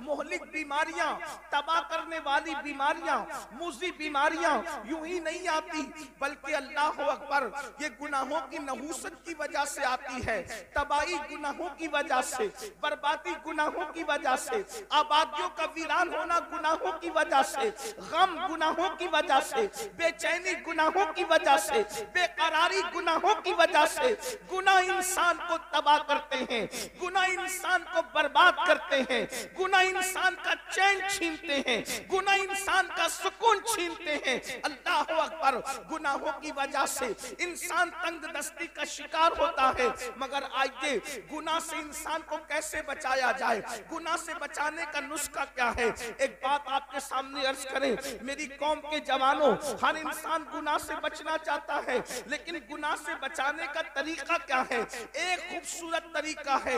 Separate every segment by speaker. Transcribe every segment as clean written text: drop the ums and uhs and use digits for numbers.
Speaker 1: मोहलिक बीमारियां, तबाह करने वाली बीमारियां, मूजी बीमारियां यूं ही नहीं आती, बल्कि अल्लाह अकबर ये गुनाहों की नहूसत की वजह से आती है, तबाही गुनाहों की वजह से, बर्बादी गुनाहों की वजह से, आबादियों का वीरान होना गुनाहों की वजह से, गम गुनाहों की वजह से, बेचैनी गुनाहों की वजह से, बेकरारी गुनाहों की वजह से। गुनाह इंसान को तबाह करते हैं, गुनाह इंसान को बर्बाद करते हैं, गुनाह इंसान का चैन छीनते हैं, गुनाह इंसान का सुकून छीनते हैं। अल्लाह अकबर, गुनाहों की वजह से इंसान तंगदस्ती का शिकार होता है। मगर आइए, गुनाह से इंसान को कैसे बचाया जाए, गुनाह से बचाने का नुस्खा क्या है? एक बात आपके सामने अर्ज करें, मेरी कौम के जवानों, हर इंसान गुनाह से बचना चाहता है, लेकिन गुनाह से बचाने का तरीका क्या है? एक खूबसूरत तरीका है।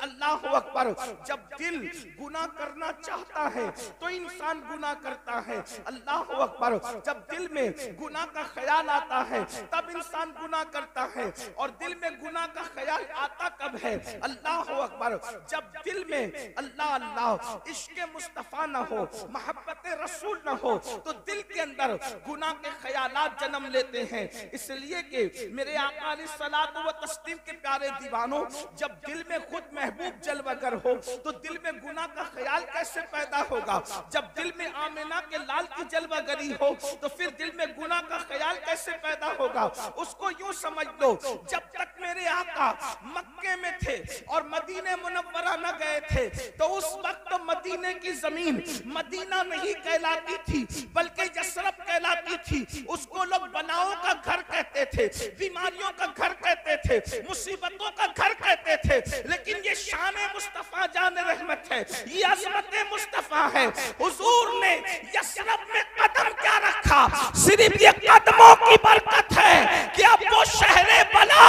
Speaker 1: अल्लाह अकबर, जब दिल गुनाह करना चाहता है तो इंसान गुनाह करता है। अल्लाह अकबर, जब दिल में गुनाह का ख्याल आता है तब इंसान गुनाह करता है। और दिल में गुनाह का ख्याल आता कब है? अल्लाह अकबर, जब दिल में अल्लाह अल्लाह इश्क़ मुस्तफ़ा न हो, मोहब्बत रसूल न हो, तो दिल के अंदर गुनाह के ख्यालात जन्म लेते हैं। इसलिए कि मेरे आका अलैहिस्सलातु व तस्लीम के प्यारे दीवानों, जब दिल में खुद महबूब जलवागर हो तो दिल में गुनाह का ख्याल कैसे पैदा होगा? जब दिल में आमिना के लाल की जलवागरी हो तो फिर दिल में गुनाह का ख्याल कैसे पैदा होगा? उसको यूं समझ लो, जब तक मेरे आका मक्के में थे और मदीने मुनव्वरा न गए थे तो उस वक्त मदीने की जमीन मदीना नहीं कहलाती थी, बल्कि यसरब कहलाती थी। उसको लोग बनाओ का घर कहते थे, बीमारियों का घर कहते थे, मुसीबतों का घर कहते थे। लेकिन ये शान मुस्तफा जान रहमत है, ये अज़मत मुस्तफा है। हुजूर ने यसरब में कदम क्या रखा? सिर्फ ये कदमों की बरकत है कि अब वो शहरे बला,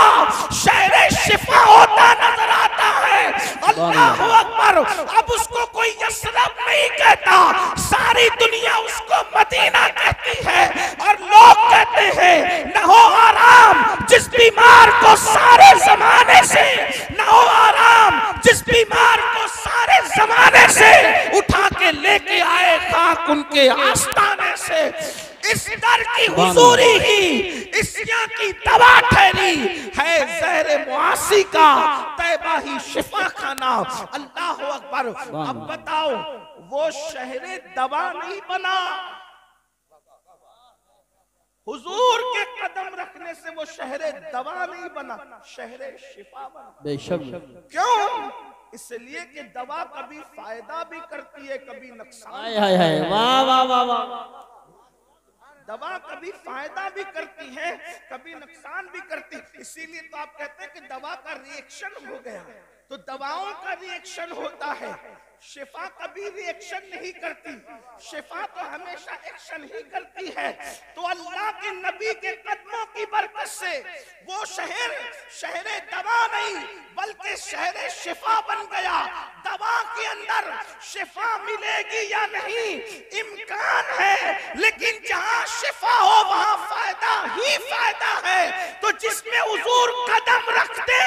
Speaker 1: शहरे शिफा होता नजर आता है। अल्लाह अकबर, अब उसको कोई यसरब नहीं कहता, सारी दुनिया उसको मदीना कहती है। और लोग कहते हैं न हो आराम जिस बीमार को सारे जमाने से, न हो आराम जिस बीमार को सारे जमाने से उठा के लेके आए खाक उनके आस्ताने से। इस दर की हुजूरी ही इस्या की दवा ठहरी है, ज़हरे मुआसी का तैबा ही शिफा खाना। अल्लाह अकबर, अब बताओ, वो शहरे दवा नहीं बना, हुजूर के कदम रखने से वो शहरे दवा नहीं बना, शहरे शिफा बना।
Speaker 2: बेशक।
Speaker 1: क्यों? इसलिए कि दवा कभी फायदा भी करती है, कभी नुकसान।
Speaker 2: हाय हाय, वाह वाह वाह वाह।
Speaker 1: दवा कभी फायदा भी करती है, कभी नुकसान भी करती है। इसीलिए तो आप कहते हैं कि दवा का रिएक्शन हो गया, तो दवाओं का रिएक्शन होता है, शिफा कभी रिएक्शन नहीं करती, शिफा तो हमेशा एक्शन ही करती है। तो अल्लाह के नबी के कदमों की बरकत से वो शहर शहरे दवा नहीं बल्कि शहरे शिफा बन गया। दवा के अंदर शिफा मिलेगी या नहीं इम्कान है, लेकिन जहां शिफा हो वहां फायदा ही फायदा है। तो जिसमें हुजूर कदम रखते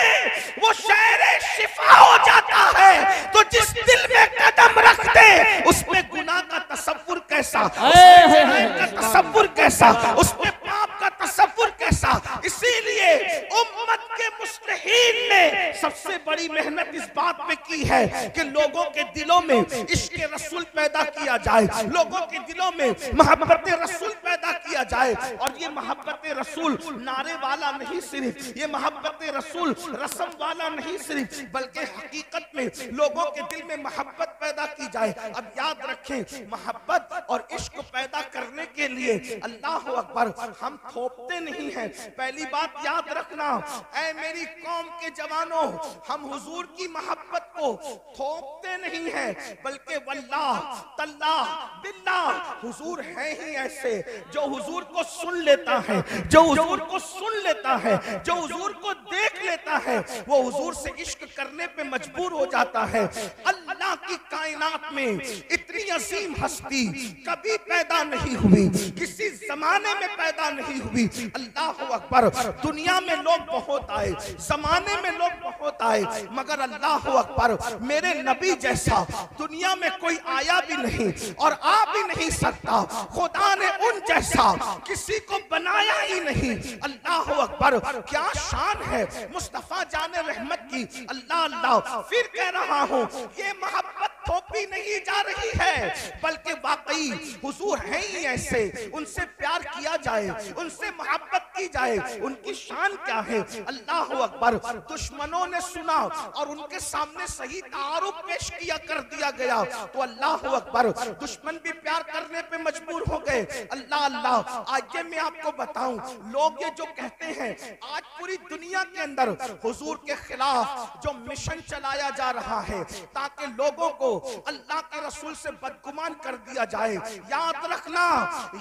Speaker 1: वो शहरे शिफा हो जाता है। तो जिस दिल में कदम रखते उसमें गुनाह का तसव्वुर कैसा, उसमें का तसव्वुर कैसा, उसमें पाप का तसव्वुर कैसा। इसीलिए उम्मत के मुस्लिहीन ने सबसे बड़ी मेहनत इस बात पे की है कि लोगों के दिलों में इश्क़ रसूल पैदा किया जाए, लोगों के दिलों में मोहब्बत रसूल पैदा किया जाए। और ये मोहब्बत रसूल नारे वाला नहीं सिर्फ, ये मोहब्बत रसूल रस्म वाला नहीं सिर्फ, बल्कि हकीकत में लोगों के दिल में मोहब्बत पैदा की जाए। अब याद रखें, मोहब्बत और इश्क पैदा करने के लिए अल्लाह अकबर हम थोपते नहीं हैं। पहली बात याद रखना, ऐ मेरी कौम के जवानों, हम हुजूर की मोहब्बत को थोपते नहीं हैं, बल्कि वल्लाह तल्लाह बिल्लाह हुजूर है ही ऐसे जो हुजूर को सुन लेता है, जो हुजूर को सुन लेता है, जो हुजूर को देख लेता है, वो हुजूर से इश्क करने पे मजबूर हो जाता है। अल्लाह की कायनात में इतनी इतनी अजीम हस्ती कभी पैदा नहीं हुई, किसी जमाने में पैदा नहीं हुई। अल्लाह अकबर। दुनिया में लोग बहुत आए, जमाने में लोग बहुत आए, मगर अल्लाह अकबर मेरे नबी जैसा दुनिया में कोई आया भी नहीं और आ भी नहीं सकता। खुदा ने उन जैसा किसी को बनाया ही नहीं। अल्लाह अकबर। क्या शान है मुस्तफा जाने रहमत की। अल्लाह अल्लाह। फिर कह रहा हूँ, ये मोहब्बत थोपी नहीं जा रही है, बल्कि वाकई हुजूर हैं ही ऐसे, उनसे प्यार किया जाए, उनसे मोहब्बत की जाए। उनकी शान क्या है। अल्लाह अकबर। दुश्मनों ने सुना और उनके सामने सही तारुफ पेश किया कर दिया गया, तो अल्लाह अकबर दुश्मन भी प्यार करने पे मजबूर हो गए। अल्लाह अल्लाह। आज मैं आपको बताऊं, लोग ये जो कहते हैं, आज पूरी दुनिया के अंदर हुजूर के खिलाफ जो मिशन चलाया जा रहा है ताकि लोगों को अल्लाह के रसूल से बदगुमान कर दिया जाए, याद रखना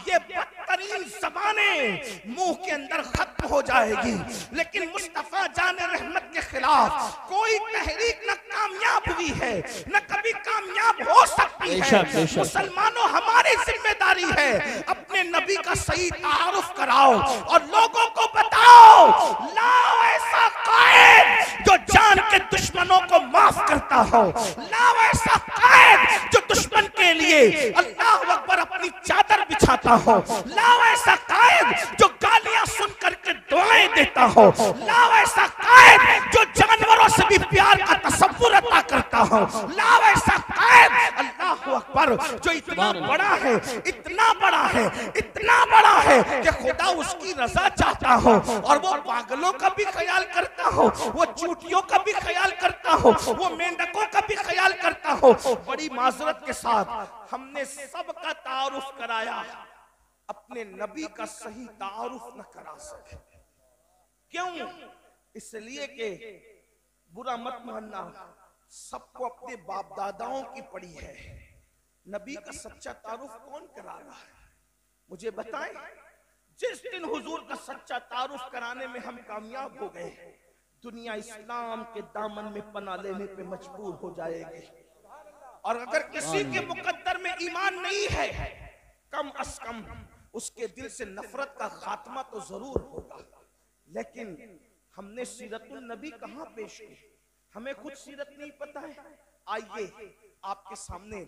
Speaker 1: ये बदतरीन ज़बाने मुंह के अंदर खत्म हो जाएगी, लेकिन मुस्तफा जाने रहमत के खिलाफ कोई तहरीक न कामयाब हुई है, न कभी कामयाब हो सकती है। मुसलमानों, हमारी जिम्मेदारी है अपने नबी का सही तारुफ कराओ और लोगों को बताओ, लाओ ऐसा कायद जो जान के दुश्मनों को माफ करता हो, लाओ ऐसा कायद जो दुश्मन के लिए अल्लाह अकबर अपनी चादर बिछाता हो, लाओ ऐसा कायद जो गालियां सुन करके दुआएं देता हो, लाओ ऐसा कायद जो जानवरों से भी प्यार का तसव्वुर अता करता हो, लाओ ऐसा कायद अल्लाह अकबर जो इतना बड़ा है, इतना बड़ा है, इतना बड़ा है कि खुदा उसकी रजा चाहता हो और वो पागलों का भी ख्याल करता हो, वो चूटियों का भी ख्याल करता हो, वो मेंढकों का भी ख्याल करता हो। बड़ी माजरत के साथ हमने सबका तारुफ कराया, अपने नबी का सही तारुफ न करा सके। क्यों? इसलिए कि बुरा मत मानना, सबको अपने बाप दादाओं की पड़ी है। नबी का सच्चा तारुफ कौन करा रहा है? मुझे बताएं। जिस दिन हुजूर का सच्चा तारुफ कराने में हम कामयाब हो गए, दुनिया इस्लाम के दामन में पना लेने पे मजबूर हो जाएगी। और अगर किसी के मुकद्दर में ईमान नहीं है, कम अज कम उसके दिल से नफरत का खात्मा तो जरूर होगा। लेकिन हमने सीरतुल नबी कहाँ पेश की? हमें खुद सीरत नहीं पता है। आइए आपके सामने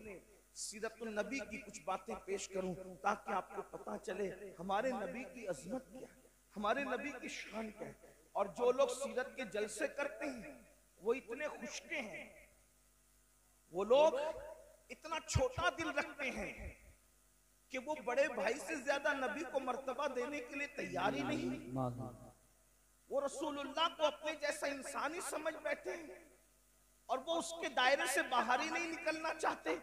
Speaker 1: सीरतुल नबी की कुछ बातें पेश करूं ताकि आपको पता चले हमारे नबी की अजमत क्या है, हमारे नबी की शान क्या है। और जो लोग सीरत के जलसे करते हैं वो इतने खुशके हैं, वो लोग इतना छोटा दिल रखते हैं कि वो बड़े भाई से ज्यादा नबी को मर्तबा देने के लिए तैयार ही नहीं। वो रसूलुल्लाह को अपने जैसा इंसानी समझ बैठे हैं और वो उसके दायरे से बाहर ही नहीं निकलना चाहते।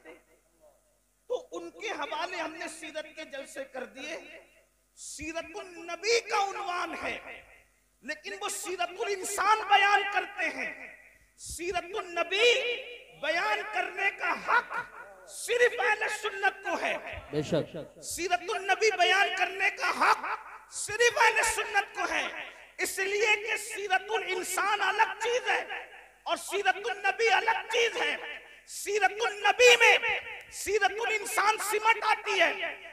Speaker 1: तो उनके हवाले हमने सीरत के जलसे कर दिए। सीरतुल नबी का उन्वान है, लेकिन वो सीरतुल इंसान बयान करते हैं। सीरतुल नबी बयान करने का हक सिर्फ अहले सुन्नत को है। बेशक सीरतुल नबी बयान करने का हक सिर्फ अहले सुन्नत को है, इसलिए कि सीरतुल इंसान अलग चीज है और सीरतुल नबी अलग चीज है। सीरतुल नबी में सीरतुल इंसान सिमट आती है,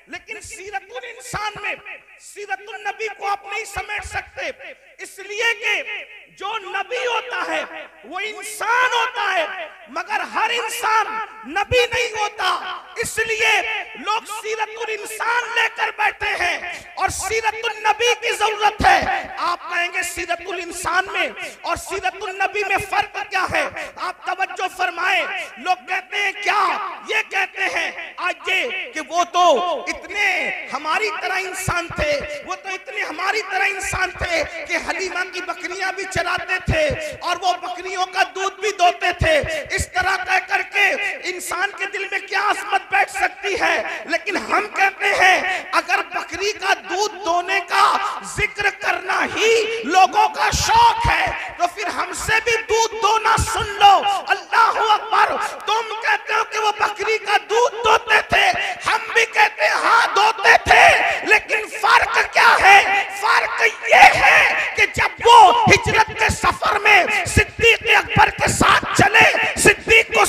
Speaker 1: लेकिन सीरतुल इंसान में सीरतुल नबी को आप नहीं समेट सकते, इसलिए कि जो नबी होता है वो इंसान होता है, मगर हर इंसान नबी नहीं होता। इसलिए लोग सीरतुल इंसान लेकर बैठे हैं और सीरतुल नबी की जरूरत है। आप कहेंगे सीरतुल इंसान में और सीरतुल नबी में फर्क क्या है? आप तवज्जो फरमाएं। लोग कहते हैं क्या? ये कहते हैं आज ये कि वो तो इतने हमारी तरह इंसान थे, वो तो इतने हमारी तरह इंसान थे कि हलीमा की बकरियां भी चराते थे और वो बकरियों का दूध भी दोते थे। इस तरह कह करके इंसान के दिल में क्या अजमत बैठ सकती है? लेकिन हम कहते हैं अगर बकरी का दूध दोने का जिक्र करना ही लोगों का शौक है तो फिर हमसे भी दूध दोना सुन लो। अल्लाह अकबर। तुम कहते हो कि वो बकरी का दूध दोते थे, हम भी कहते हैं हाँ दोते थे, लेकिन फर्क क्या है? फर्क ये है कि जब वो हिजरत के सफर में सिद्दीक अकबर के साथ चले, सिद्दीक को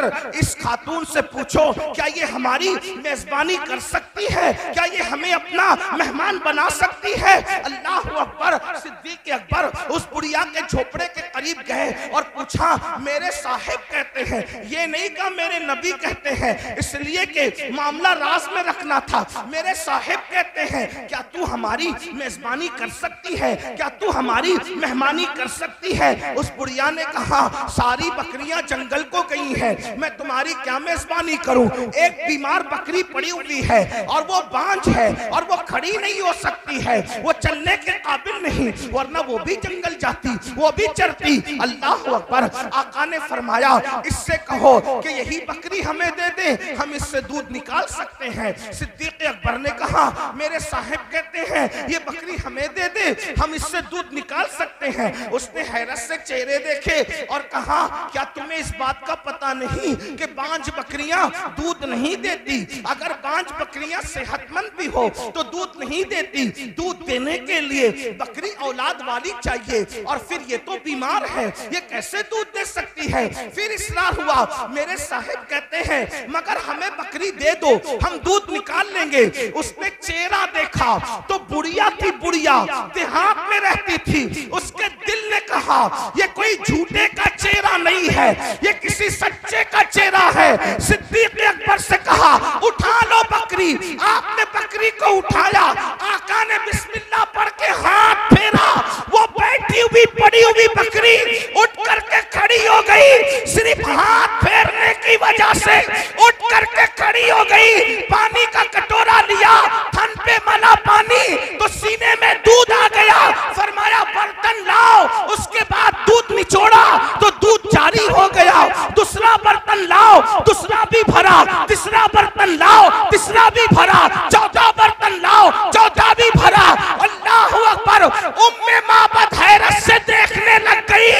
Speaker 1: जाकर इस खातून से पूछो क्या ये हमारी मेजबानी कर सकती है, क्या ये हमें अपना मेहमान बना सकती है। अल्लाह अकबर। सिद्दीक अकबर उस बुढ़िया के झोपड़े के करीब गए और पूछा मेरे साहिब कहते हैं, ये नहीं कहा मेरे नबी कहते हैं, इसलिए कि मामला राज में रखना था। मेरे साहिब कहते हैं क्या तू हमारी मेजबानी कर सकती है, क्या तू हमारी मेहमानी कर सकती है। उस बुढ़िया ने कहा सारी बकरियां जंगल को गई हैं, मैं तुम्हारी क्या मेजबानी करूं। एक बीमार बकरी पड़ी हुई है और वो बांझ है और वो खड़ी नहीं हो सकती है, वो चलने के काबिल नहीं, वरना वो भी जंगल जाती, वो भी चरती। अल्लाह अकबर। आका ने फरमाया इससे कहो कि यही बकरी हमें दे दे, हम इससे दूध निकाल सकते हैं। सिद्दीक अकबर ने कहा मेरे साहिब कहते हैं ये बकरी हमें दे दे, हम इससे दूध निकाल सकते हैं। उसने हैरत से चेहरे देखे और कहा क्या तुम्हें इस बात का पता नहीं कि बांझ बकरियां दूध नहीं देती। अगर बांझ बकरियां सेहतमंद भी हो तो दूध नहीं देती, दूध देने के लिए बकरी औलाद वाली चाहिए, और फिर ये तो बीमार है, ये कैसे दूध दे सकती है। फिर इसरार हुआ। मेरे साहिब कहते हैं मगर हमें बकरी दे दो, हम दूध निकाल लेंगे। उसने चेहरा देखा तो बुढ़िया थी, बुढ़िया देहात में रहती थी। उसके दिल ने कहा ये कोई झूठे का चेहरा नहीं है, ये किसी सच्चे का चेहरा है। सिद्दीक अकबर से कहा उठा लो बकरी। आपने बकरी को उठाया, आका ने बिस्मिल्लाह पढ़ के हाथ फेरा, वो बैठी हुई पड़ी हुई बकरी उठ करके खड़ी हो गई। सिर्फ हाथ फेरने की वजह से उठ करके खड़ी हो गई। पानी का कटोरा लिया, थन पे मला पानी तो सीने में दूध आ गया। फरमाया बर्तन लाओ, उसके बाद दूध निचोड़ा तो दूध जारी हो गया। दूसरा बर्तन लाओ, दूसरा भी भरा, तीसरा बर्तन लाओ, तीसरा भी भरा, चौथा बर्तन लाओ, चौथा भी भरा। अल्लाह अकबर। उम्मे माबद हैरत से देखने लग गई,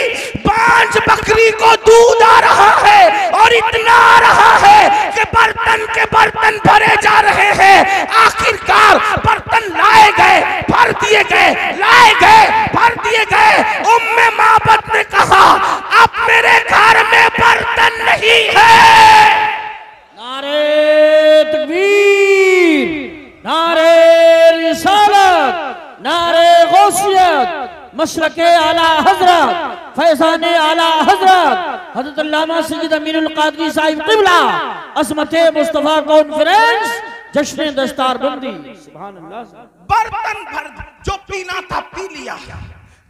Speaker 1: बांझ बकरी को दूध आ रहा है और इतना आ रहा है कि बर्तन के बर्तन भरे जा रहे हैं। आखिरकार बर्तन लाए गए, भर दिए गए, लाए गए, भर दिए गए। उम्मे माबद ने कहा अब मेरे घर में बर्तन नहीं है।
Speaker 2: नारे तकबीर, नारे रिसालत, नारे गौसियत, मशरके आला हजरत, फैज़ाने आला हजरत हज़रत अल्लामा सय्यद अमीनुल कादरी साहिब क़िबला, असमते मुस्तफ़ा कॉन्फ्रेंस, जश्न दस्तार बंदी। सुभान अल्लाह।
Speaker 1: बर्तन भर, जो पीना था पी लिया,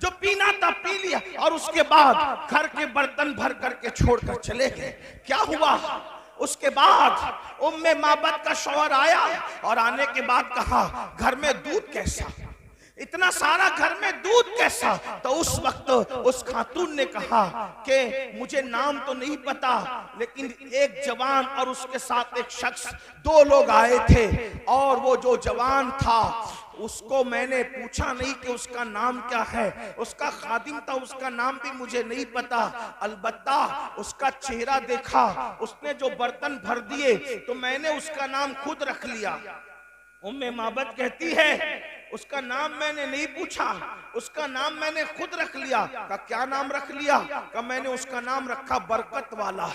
Speaker 1: जो पीना था पी लिया, और उसके बाद घर के बर्तन भर करके छोड़कर चले गए। क्या हुआ उसके बाद उम्मे माबद का शौहर आया और आने के बाद कहा घर में दूध कैसा, इतना सारा घर में दूध कैसा। तो उस वक्त उस खातून ने कहा कि मुझे नाम तो नहीं पता, लेकिन एक जवान और उसके साथ एक शख्स, दो लोग आए थे, और वो जो जवान था उसको मैंने पूछा नहीं कि उसका नाम क्या है, उसका खादिम था, उसका नाम भी मुझे नहीं पता, अलबत्ता उसका चेहरा देखा, उसने जो बर्तन भर दिए तो मैंने उसका नाम खुद रख लिया। उम्मे माबद कहती है उसका नाम मैंने नहीं पूछा, उसका नाम मैंने खुद रख लिया। का क्या नाम रख लिया? का मैंने उसका नाम रखा बरकत वाला,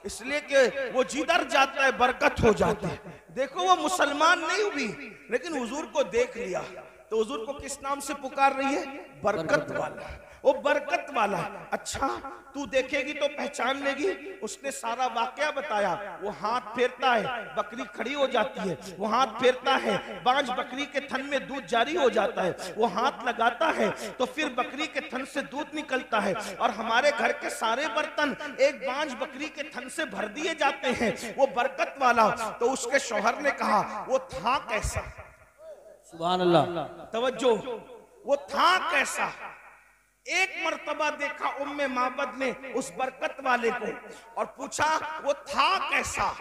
Speaker 1: इसलिए कि वो जिधर जाता है बरकत हो जाती है। देखो वो मुसलमान नहीं हुई, लेकिन हुजूर को देख लिया तो हुजूर को किस नाम से पुकार रही है? बरकत वाला। वो बरकत वाला। अच्छा तू देखेगी तो पहचान लेगी। उसने सारा वाकया बताया। वो हाथ फेरता है, बकरी खड़ी हो जाती है, वो हाथ फेरता है, बांझ बकरी के थन में दूध जारी हो जाता है, वो हाथ लगाता है तो फिर बकरी के थन से दूध निकलता है, और हमारे घर के सारे बर्तन एक बांझ बकरी के थन से भर दिए जाते हैं। वो बरकत वाला। तो उसके शौहर ने कहा वो था कैसा?
Speaker 2: सुभान अल्लाह।
Speaker 1: तवज्जो, वो था कैसा? एक मर्तबा देखा उम्मे माबद ने उस बरकत वाले को और पूछा वो था कैसा?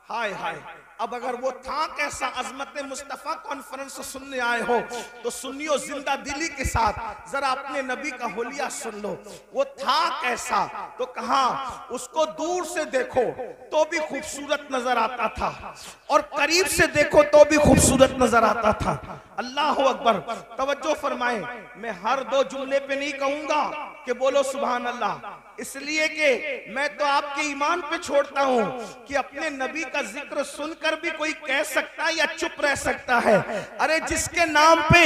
Speaker 1: हाय हाय। अब अगर वो था कैसा अजमत मुस्तफा कॉन्फ्रेंस सुनने आए हो तो सुनियो जिंदा दिली के साथ, जरा अपने नबी का होलिया सुन लो। वो था कैसा? तो कहा उसको दूर से देखो तो भी खूबसूरत नजर आता था, और करीब से देखो तो भी खूबसूरत नजर आता था। अल्लाह अकबर। तवज्जो फरमाएं, मैं हर दो जुमले पे नहीं कहूंगा कि बोलो सुभान अल्लाह, इसलिए कि मैं तो आपके ईमान पे छोड़ता हूं कि अपने नबी का जिक्र सुनकर भी कोई कह सकता है या चुप रह सकता है। अरे जिसके नाम पे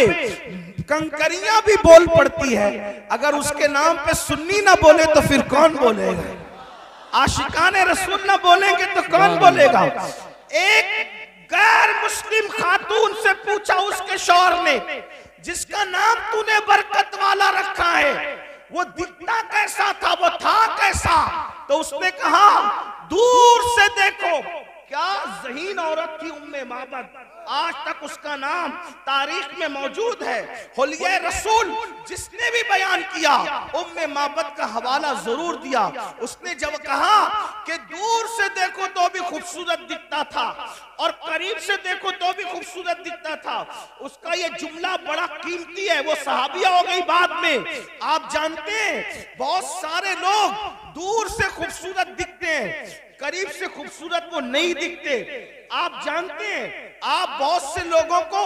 Speaker 1: कंकरियां भी बोल पड़ती है, अगर उसके नाम पे सुन्नी ना बोले तो फिर कौन बोलेगा? आशिकाने रसूल ना बोलेंगे तो कौन बोलेगा? एक गैर मुस्लिम खातून से पूछा उसके शौहर ने, जिसका नाम तूने बरकत वाला रखा है वो दिखता कैसा था, वो था कैसा? तो उसने कहा दूर से देखो। क्या ज़हीन औरत थी उम्मे माबद, आज तक उसका नाम तारीख में मौजूद है। हुलिया रसूल जिसने भी बयान किया उम्मे माबद का हवाला जरूर दिया। उसने जब कहा कि दूर से देखो तो भी खूबसूरत दिखता था और करीब से देखो तो भी खूबसूरत दिखता था, उसका ये जुमला बड़ा कीमती है। वो सहाबिया हो गई बाद में। आप जानते हैं बहुत सारे लोग दूर से खूबसूरत दिखते हैं, करीब से खूबसूरत वो नहीं दिखते। आप जानते हैं, आप बहुत से लोगों को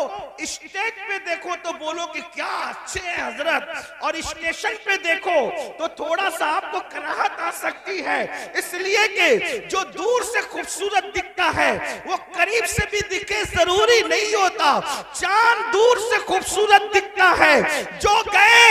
Speaker 1: स्टेज पे देखो तो बोलो कि क्या अच्छे हैं हजरत, और स्टेशन पे देखो तो थोड़ा सा आपको कराहत आ सकती है, इसलिए कि जो दूर से खूबसूरत दिखता है वो करीब से भी दिखे जरूरी नहीं होता। चांद दूर से खूबसूरत दिखता है, जो गए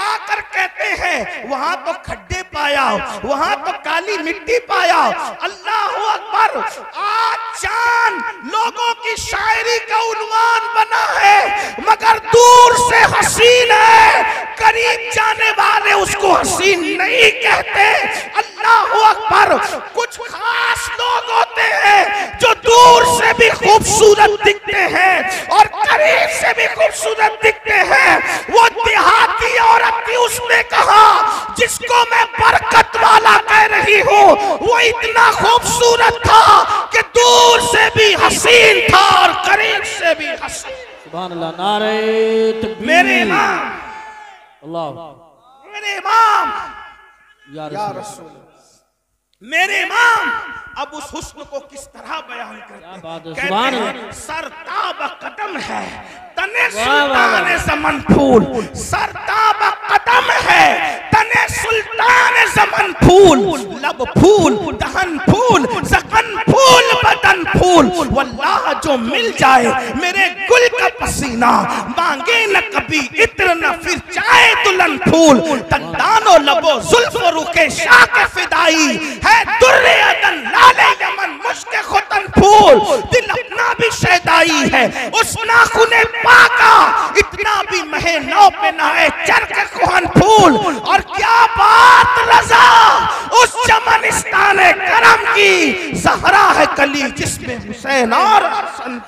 Speaker 1: आकर कहते हैं वहां तो खड्डे पाया, वहां तो काली मिट्टी पाया। अल्लाह अकबर। आज चांद लोगों की शायरी का उन्वान बना है, मगर दूर से हसीन है, करीब जाने वाले उसको हसीन नहीं कहते। अल्लाह अकबर। कुछ खास लोग होते हैं जो दूर से भी खूबसूरत दिखते हैं और करीब से भी खूबसूरत दिखते हैं। वो देहाती औरत थी, उसने कहा जिसको मैं बरकत वाला कह रही हूँ वो इतना खूबसूरत था कि दूर से भी हसीन था और करीब से भी हसीन।
Speaker 2: सुभान अल्लाह, नारे तकबीर।
Speaker 1: मेरे इमाम,
Speaker 2: अल्लाह,
Speaker 1: मेरे इमाम
Speaker 2: या रसूल,
Speaker 1: मेरे इमाम अब उस हुस्न को किस तरह बयान करते हैं? कहते हैं सरताब कदम है तने सुल्तान ज़मन फूल, सरताब कदम है तने सुल्तान ज़मन फूल, लब फूल दहन फूल ज़क़न फूल बदन फूल। वल्लाह जो मिल जाए मेरे गुल का पसीना, मांगे न कभी इत्र न फिर चाहे दुल्हन फूल। दंदानो लबो जुल्फ रुके शाह के फिदाई है, दुर्रे अदन लाले यमन मुश्के खुतन फूल। दिल अपना भी शैदाई है उस नाखुने पाका, इतना भी महे नौ पे ना है चरक कुहन फूल। और क्या बात रजा उस चमनिस्तान करम की, ज़हरा है कली जिसमें हुसैन और हसन।